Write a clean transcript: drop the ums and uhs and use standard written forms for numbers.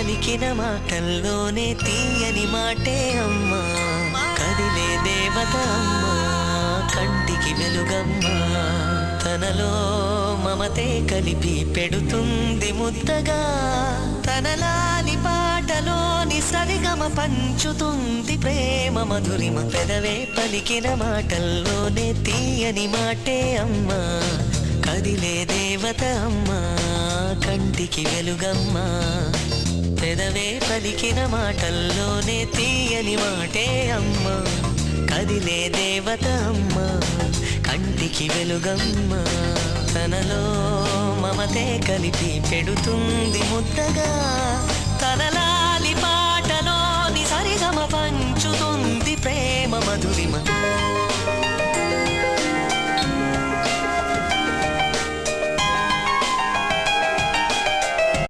పలికిన మాటల్లోనే తీయని మాటే అమ్మా. కదిలే దేవత అమ్మా, కంటికి వెలుగమ్మా. తనలో మమతే కలిపి పెడుతుంది ముద్దగా. తనలాలి పాటలోని సరిగమ పంచుతుంది ప్రేమ మధురిమ. పెదవే పలికిన మాటల్లోనే తీయని మాటే అమ్మా. కదిలే దేవత అమ్మా, కంటికి వెలుగమ్మా. పెదవే పలికిన మాటల్లోనే తీయని మాటే అమ్మా. కదిలే దేవత అమ్మా, కంటికి వెలుగమ్మా. తనలో మమతే కలిపి పెడుతుంది ముద్దగా. తనలాలి పాటలోని సరిగమ పంచుతుంది ప్రేమ మధురిమ.